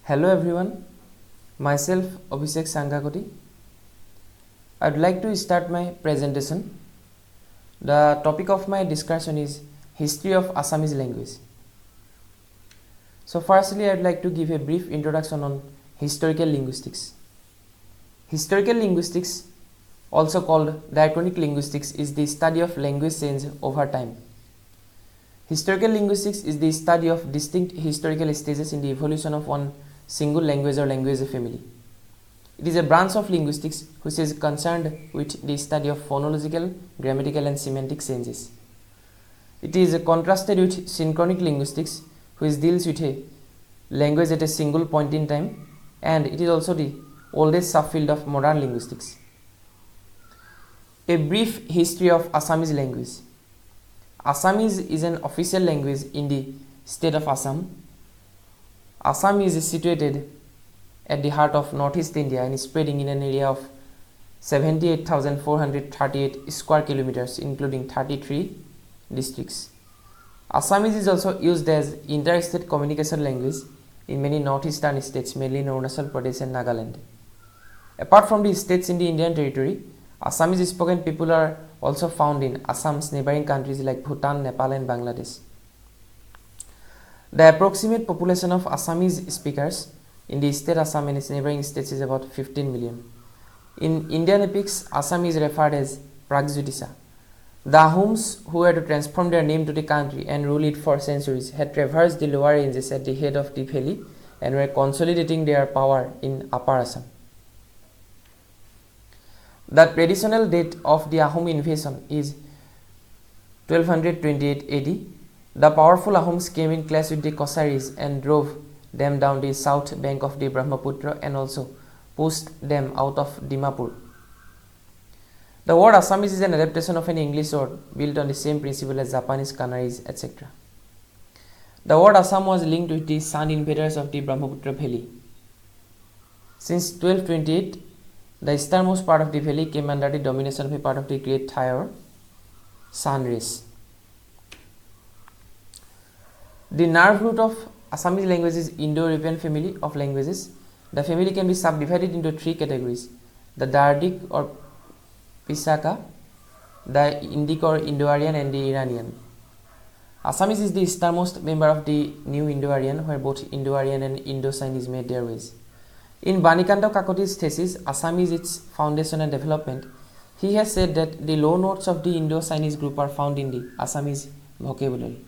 Hello everyone, myself Abhishek Changkakoty. I would like to start my presentation. The topic of my discussion is History of Assamese Language. So firstly, I would like to give a brief introduction on historical linguistics. Historical linguistics, also called diachronic linguistics, is the study of language change over time. Historical linguistics is the study of distinct historical stages in the evolution of one single language or language family. It is a branch of linguistics which is concerned with the study of phonological, grammatical and semantic changes. It is contrasted with synchronic linguistics which deals with a language at a single point in time, and it is also the oldest subfield of modern linguistics. A brief history of Assamese language. Assamese is an official language in the state of Assam. Assam is situated at the heart of northeast India and is spreading in an area of 78,438 square kilometers, including 33 districts. Assamese is also used as interstate communication language in many northeastern states, mainly in Arunachal Pradesh and Nagaland. Apart from the states in the Indian territory, Assamese spoken people are also found in Assam's neighboring countries like Bhutan, Nepal and Bangladesh. The approximate population of Assamese speakers in the state Assam and its neighboring states is about 15 million. In Indian epics, Assam is referred as Pragjyotisa. The Ahoms, who had to transform their name to the country and rule it for centuries, had traversed the lower ranges at the head of the valley and were consolidating their power in Upper Assam. The traditional date of the Ahom invasion is 1228 AD. The powerful Ahoms came in clash with the Kosaris and drove them down the south bank of the Brahmaputra and also pushed them out of Dimapur. The word Assamese is an adaptation of an English word built on the same principle as Japanese, Canaries, etc. The word Assam was linked with the Sun invaders of the Brahmaputra valley. Since 1228, the easternmost part of the valley came under the domination of a part of the great Thayor Sun race. The nerve root of Assamese language is Indo-European family of languages. The family can be subdivided into three categories: the Dardic or Pisaka, the Indic or Indo-Aryan, and the Iranian. Assamese is the easternmost member of the New Indo-Aryan, where both Indo-Aryan and Indo-Chinese made their ways. In Changkakoty's thesis, Assamese, its foundation and development, he has said that the low notes of the Indo-Chinese group are found in the Assamese vocabulary.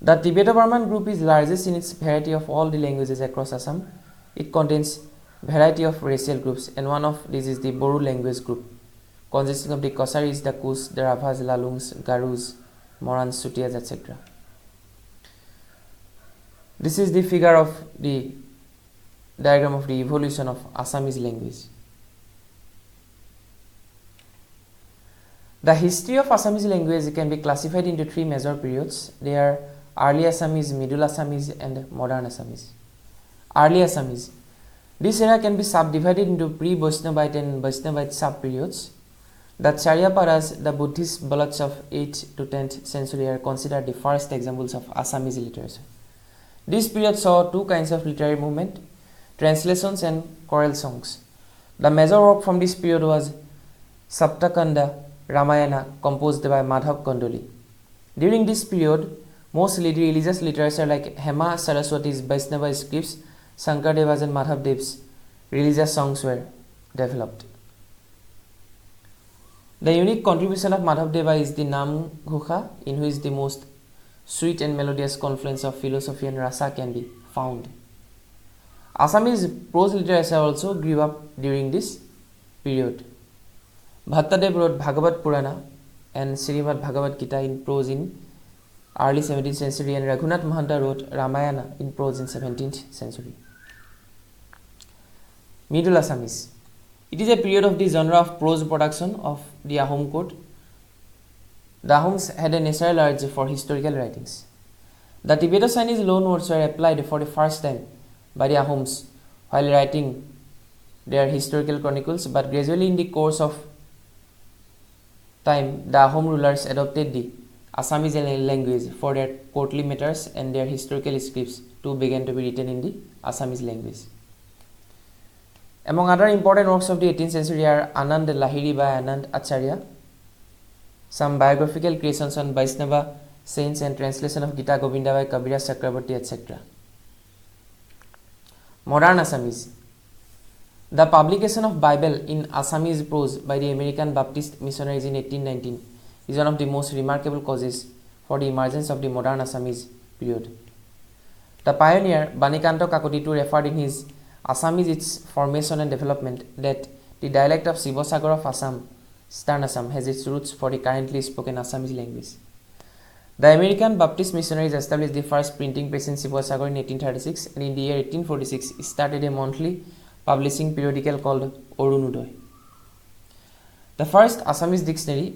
The Tibeto-Burman group is largest in its variety of all the languages across Assam. It contains variety of racial groups, and one of these is the Boru language group, consisting of the Kosaris, the Kus, the Ravas, Lalungs, Garus, Morans, Sutias, etc. This is the figure of the diagram of the evolution of Assamese language. The history of Assamese language can be classified into three major periods. They are Early Assamese, Middle Assamese and Modern Assamese. Early Assamese. This era can be subdivided into pre-Vaishnavite and Vaishnavite sub-periods. The Charyaparas, the Buddhist ballads of 8th to 10th century, are considered the first examples of Assamese literature. This period saw two kinds of literary movement: translations and choral songs. The major work from this period was Saptakanda Ramayana, composed by Madhav Kondoli. During this period, mostly the religious literature like Hema Saraswati's Vaishnava scripts, Shankardeva's and Madhavdev's religious songs were developed. The unique contribution of Madhavdeva is the Namghosha, in which the most sweet and melodious confluence of philosophy and rasa can be found. Assamese prose literature also grew up during this period. Bhattadev wrote Bhagavad Purana and Srimad Bhagavad Gita in prose in early 17th century, and Raghunath Mahanta wrote Ramayana in prose in 17th century. Middle Assamese. It is a period of the genre of prose production of the Ahom court. The Ahoms had a natural urge for historical writings. The Tibeto-Chinese loan notes were applied for the first time by the Ahoms while writing their historical chronicles, but gradually in the course of time, the Ahom rulers adopted the Assamese language for their courtly matters and their historical scripts too began to be written in the Assamese language. Among other important works of the 18th century are Anand Lahiri by Anand Acharya, some biographical creations on Vaishnava saints and translation of Gita Govinda by Kaviraj Chakraborty, etc. Modern Assamese. The publication of Bible in Assamese prose by the American Baptist missionaries in 1819 is one of the most remarkable causes for the emergence of the modern Assamese period. The pioneer Banikanto Kakoti referred in his Assamese its formation and development that the dialect of Sivasagar of Assam, Eastern Assam, has its roots for the currently spoken Assamese language. The American Baptist missionaries established the first printing press in Sivasagar in 1836 and in the year 1846 started a monthly publishing periodical called Orunodoy. The first Assamese dictionary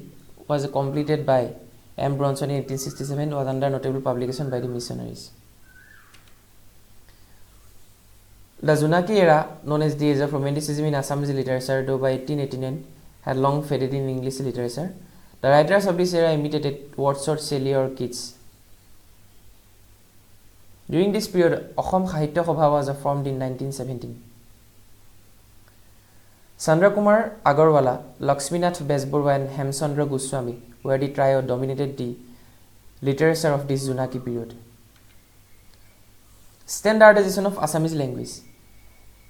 was completed by M. Bronson in 1867 was under notable publication by the missionaries. The Junaki era, known as the age of Romanticism in Assamese literature, though by 1889 had long faded in English literature, the writers of this era imitated Wordsworth, Shelley or Keats. During this period, Assam Sahitya Sabha was formed in 1917. Chandra Kumar Agarwala, Lakshminath Besburwa and Hemchandra Goswami were the trio dominated the literature of this Junaki period. Standardization of Assamese language.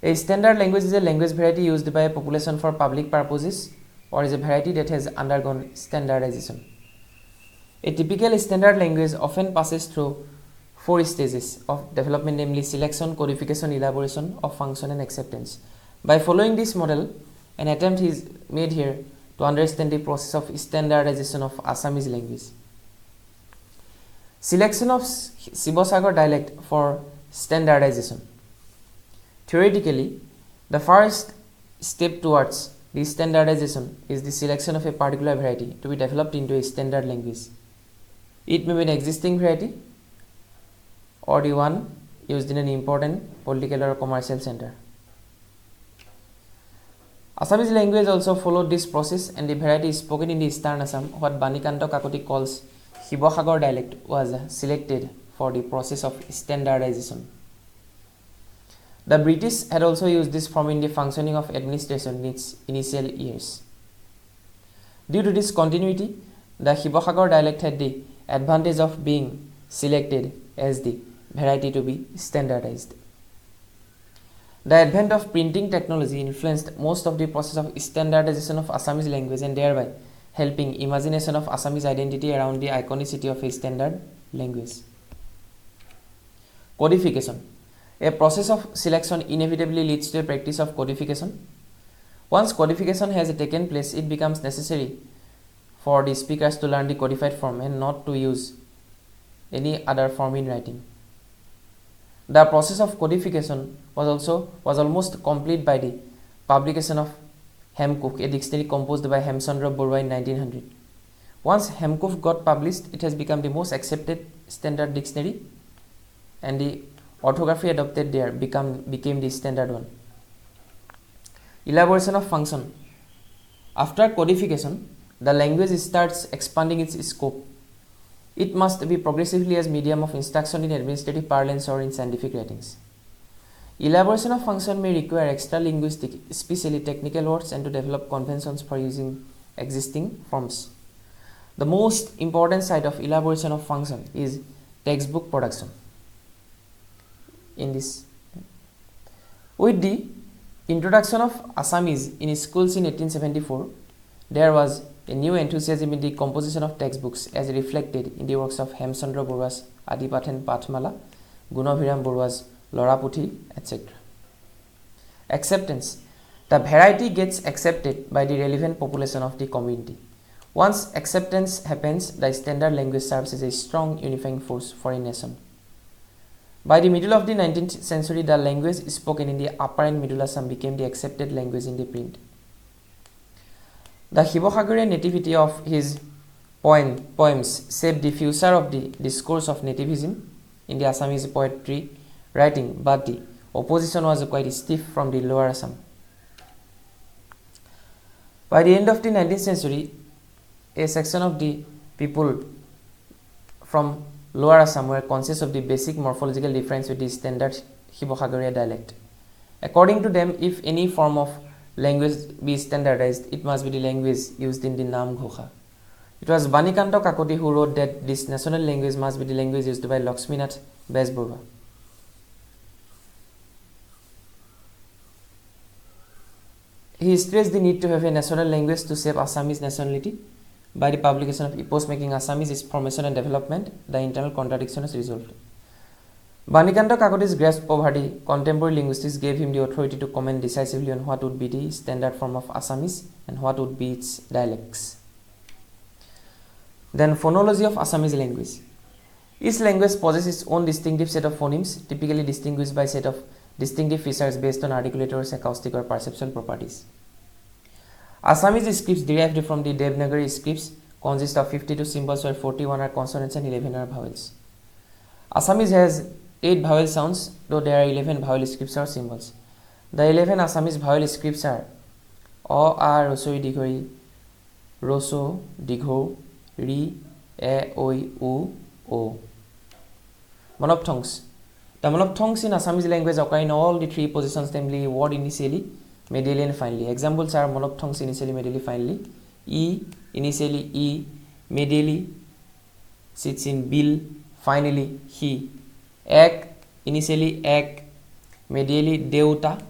A standard language is a language variety used by a population for public purposes or is a variety that has undergone standardization. A typical standard language often passes through 4 stages of development, namely selection, codification, elaboration of function and acceptance. By following this model, an attempt is made here to understand the process of standardization of Assamese language. Selection of Sivasagar dialect for standardization. Theoretically, the first step towards the standardization is the selection of a particular variety to be developed into a standard language. It may be an existing variety or the one used in an important political or commercial center. Assamese language also followed this process and the variety spoken in the Eastern Assam, what Banikanto Kakoti calls Sivasagar dialect, was selected for the process of standardization. The British had also used this form in the functioning of administration in its initial years. Due to this continuity, the Sivasagar dialect had the advantage of being selected as the variety to be standardized. The advent of printing technology influenced most of the process of standardization of Assamese language and thereby helping imagination of Assamese identity around the iconicity of a standard language. Codification. A process of selection inevitably leads to a practice of codification. Once codification has taken place, it becomes necessary for the speakers to learn the codified form and not to use any other form in writing. The process of codification was almost complete by the publication of Hemkok, a dictionary composed by Hemchandra Borwa in 1900. Once Hemkok got published, it has become the most accepted standard dictionary and the orthography adopted there became the standard one. Elaboration of function. After codification, the language starts expanding its scope. It must be progressively as medium of instruction in administrative parlance or in scientific writings. Elaboration of function may require extra linguistic, especially technical words, and to develop conventions for using existing forms. The most important side of elaboration of function is textbook production. With the introduction of Assamese in schools in 1874, there was a new enthusiasm in the composition of textbooks as reflected in the works of Hemchandra Borwa's Adipathen Pathmala, Gunabhiram Borwa's Lora Puthi, etc. Acceptance. The variety gets accepted by the relevant population of the community. Once acceptance happens, the standard language serves as a strong unifying force for a nation. By the middle of the 19th century, the language spoken in the upper and middle Assam became the accepted language in the print. The Sivasagarian nativity of his poems shaped the future of the discourse of nativism in the Assamese poetry writing, but the opposition was quite stiff from the lower Assam. By the end of the 19th century, a section of the people from Lower Assam were conscious of the basic morphological difference with the standard Shibosagariya dialect. According to them, if any form of language be standardized, it must be the language used in the Nam Ghosha. It was Banikanto Kakoti who wrote that this national language must be the language used by Lakshminath Besburwa. He stressed the need to have a national language to save Assamese nationality. By the publication of epos making Assamese formation and development, the internal contradiction is resolved. Banikanto Kakoti's grasp over the contemporary linguistics gave him the authority to comment decisively on what would be the standard form of Assamese and what would be its dialects. Then phonology of Assamese language. Each language possesses its own distinctive set of phonemes, typically distinguished by a set of distinctive features based on articulators, acoustic or perceptual properties. Assamese scripts derived from the Devanagari scripts consist of 52 symbols where 41 are consonants and 11 are vowels. Assamese has 8 vowel sounds, though there are 11 vowel scripts or symbols. The 11 Assamese vowel scripts are O, A, Rosoi, Dighoi, Roso, Digho, Ri, E, Oi, U, O. Monophthongs. The monophthongs in Assamese language occur in all the 3 positions, namely word initially, medially and finally. Examples are monophthongs initially, medially, finally. E, initially E, medially sits in bil, finally he. Ek, initially ek, medially deuta,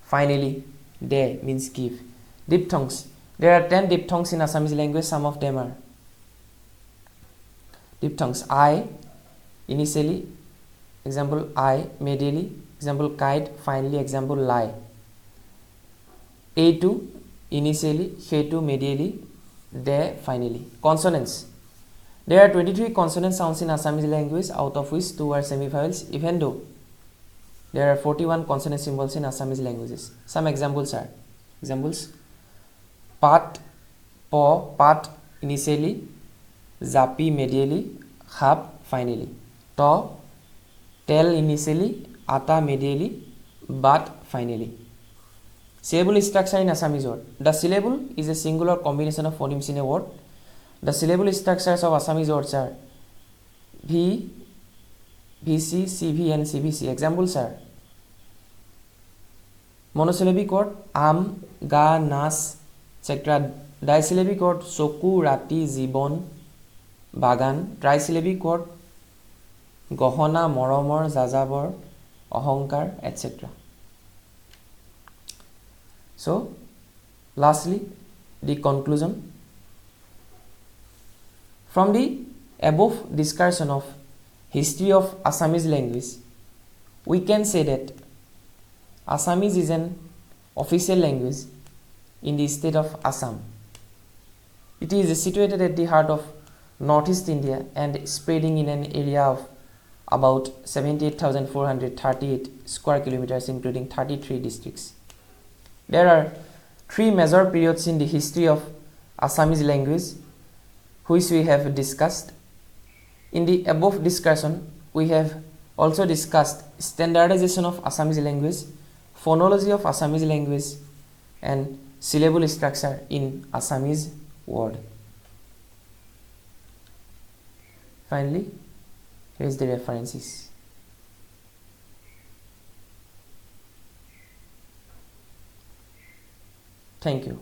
finally de means give. Diphthongs. There are 10 diphthongs in Assamese language. Some of them are diphthongs. I, initially, example I, medially, example kite, finally, example lie. A2, initially, He2, medially, de, finally. Consonants. There are 23 consonant sounds in Assamese language, out of which 2 are semivowels, even though there are 41 consonant symbols in Assamese languages. Some examples are pat, po, pat, initially, zapi, medially, hap, finally. To, tel, initially, ata, medially, bat, finally. Syllable structure in Assamese word. The syllable is a singular combination of phonemes in a word. The syllable structures of Assamese words are V, VC, CV and CVC. Examples are monosyllabic word am, ga, nas, etc. Disyllabic word soku, rati, jibon, bagan. Trisyllabic word gohona, moromor, jajabor, ahankar, etc. So, lastly, the conclusion. From the above discussion of history of Assamese language, we can say that Assamese is an official language in the state of Assam. It is situated at the heart of northeast India and spreading in an area of about 78,438 square kilometers, including 33 districts. There are 3 major periods in the history of Assamese language which we have discussed. In the above discussion, we have also discussed standardization of Assamese language, phonology of Assamese language, and syllable structure in Assamese word. Finally, here is the references. Thank you.